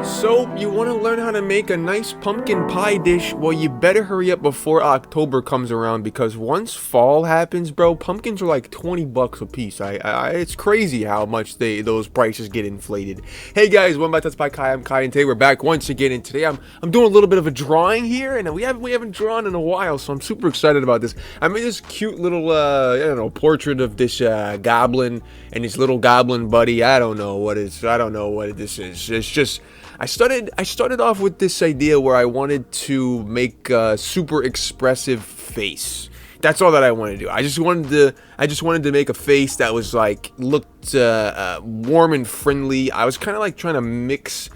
So, you want to learn how to make a nice pumpkin pie dish? Well, you better hurry up before October comes around, because once fall happens, bro, pumpkins are like 20 bucks a piece. It's crazy how much those prices get inflated. Hey guys, welcome back to TutsByKai. I'm Kai, and today we're back once again. And today I'm doing a little bit of a drawing here, and we haven't drawn in a while, so I'm super excited about this. I made this cute little I don't know, portrait of this goblin and his little goblin buddy. I don't know what this is. It's just I started off with this idea where I wanted to make a super expressive face. That's all that I wanted to do. I just wanted to make a face that was like looked warm and friendly. I was kind of like trying to mix,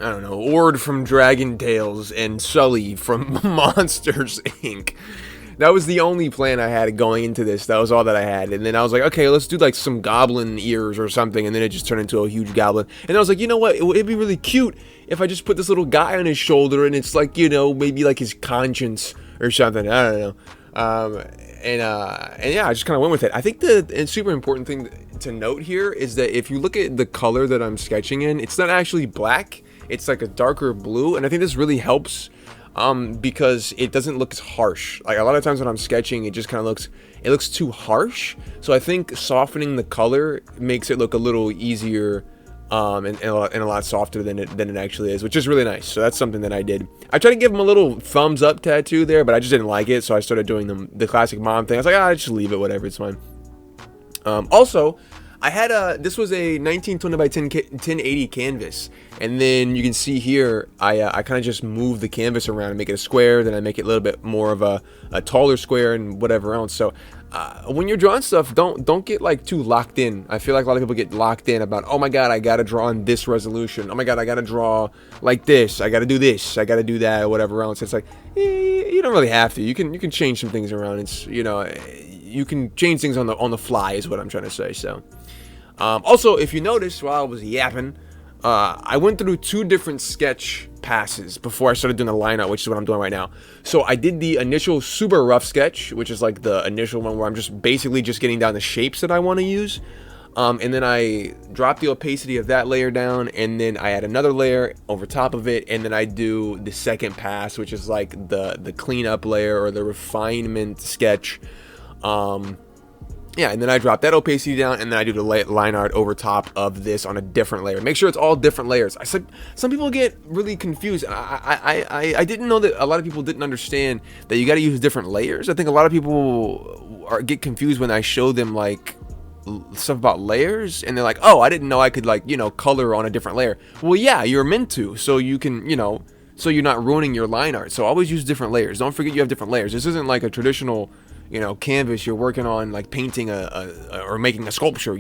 Ord from Dragon Tales and Sully from Monsters Inc. That was the only plan I had going into this. That was all that I had. And then I was like, okay, let's do like some goblin ears or something. And then it just turned into a huge goblin. And I was like, you know what? It'd be really cute if I just put this little guy on his shoulder and it's like, maybe like his conscience or something. I don't know. And yeah, I just kind of went with it. I think the super important thing to note here is that if you look at the color that I'm sketching in, it's not actually black. It's like a darker blue. And I think this really helps. Because it doesn't look as harsh. Like a lot of times when I'm sketching, it just kind of looks too harsh. So I think softening the color makes it look a little easier, and a lot softer than it actually is, which is really nice. So that's something that I did. I tried to give him a little thumbs up tattoo there, but I just didn't like it, so I started doing the classic mom thing. I was like, just leave it, whatever, it's fine. Also, I had this was a 1920 by 1080 canvas, and then you can see here I kind of just move the canvas around and make it a square, then I make it a little bit more of a taller square and whatever else. So when you're drawing stuff, don't get like too locked in. I feel like a lot of people get locked in about, oh my god, I gotta draw in this resolution, oh my god, I gotta draw like this, I gotta do this, I gotta do that, or whatever else. It's like, you don't really have to. You can change some things around. It's you can change things on the fly is what I'm trying to say. So also, if you notice, while I was yapping, I went through two different sketch passes before I started doing the line art, which is what I'm doing right now. So I did the initial super rough sketch, which is like the initial one where I'm just basically just getting down the shapes that I want to use. And then I drop the opacity of that layer down, and then I add another layer over top of it, and then I do the second pass, which is like the cleanup layer or the refinement sketch. Yeah, and then I drop that opacity down, and then I do the line art over top of this on a different layer. Make sure it's all different layers. I said some people get really confused. I didn't know that a lot of people didn't understand that you got to use different layers. I think a lot of people get confused when I show them like stuff about layers, and they're like, oh, I didn't know I could like color on a different layer. Well, yeah, you're meant to, so you can so you're not ruining your line art. So always use different layers. Don't forget you have different layers. This isn't like a traditional canvas you're working on, like painting or making a sculpture.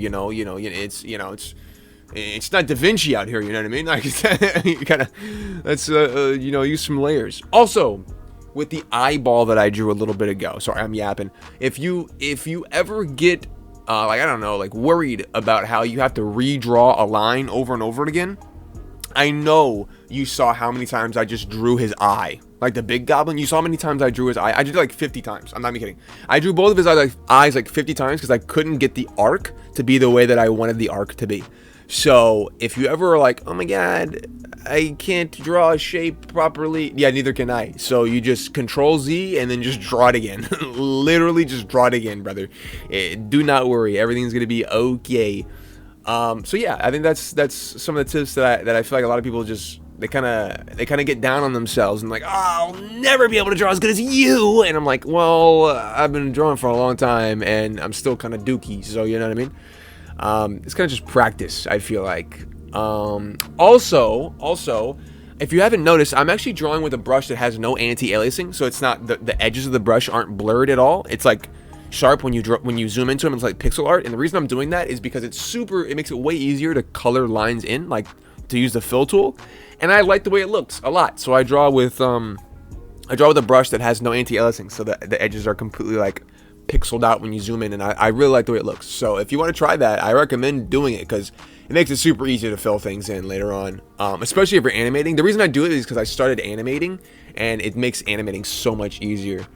It's not Da Vinci out here. You know what I mean? Like you gotta use some layers. Also, with the eyeball that I drew a little bit ago. Sorry, I'm yapping. If you ever get worried about how you have to redraw a line over and over again, I know you saw how many times I just drew his eye. Like the big goblin, you saw how many times I drew his eye. I did like 50 times. I'm not even kidding. I drew both of his eyes like 50 times because I couldn't get the arc to be the way that I wanted the arc to be. So if you ever are like, oh my god, I can't draw a shape properly. Yeah, neither can I. So you just Control Z and then just draw it again. Literally just draw it again, brother. Do not worry. Everything's going to be okay. So yeah, I think that's some of the tips that I feel like a lot of people just they kind of get down on themselves and like, oh, I'll never be able to draw as good as you. And I'm like, well, I've been drawing for a long time and I'm still kind of dookie. So you know what I mean? It's kind of just practice, I feel like. Also, if you haven't noticed, I'm actually drawing with a brush that has no anti-aliasing, so it's not the edges of the brush aren't blurred at all. It's like sharp when you zoom into them. It's like pixel art, and the reason I'm doing that is because it makes it way easier to color lines in, like to use the fill tool, and I like the way it looks a lot. So I draw with a brush that has no anti-aliasing, so the edges are completely like pixeled out when you zoom in, and I really like the way it looks. So if you want to try that, I recommend doing it because it makes it super easy to fill things in later on, especially if you're animating. The reason I do it is because I started animating, and it makes animating so much easier.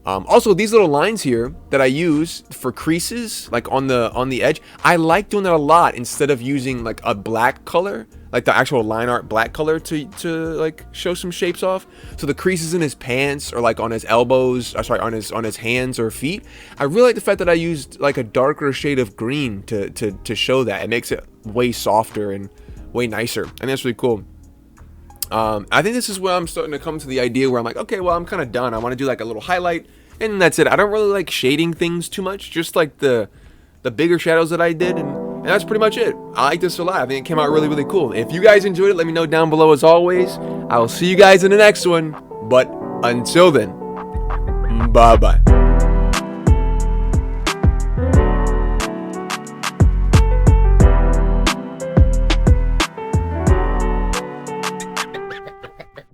Also, these little lines here that I use for creases, like on the edge, I like doing that a lot instead of using like a black color, like the actual line art black color to like show some shapes off. So the creases in his pants or like on his elbows, sorry, on his hands or feet, I really like the fact that I used like a darker shade of green to show that. It makes it way softer and way nicer. And that's really cool. I think this is where I'm starting to come to the idea where I'm like, okay, well, I'm kind of done. I want to do like a little highlight, and that's it. I don't really like shading things too much, just like the bigger shadows that I did, and that's pretty much it. I like this a lot. I think it came out really, really cool. If you guys enjoyed it, let me know down below as always. I will see you guys in the next one, but until then, bye-bye.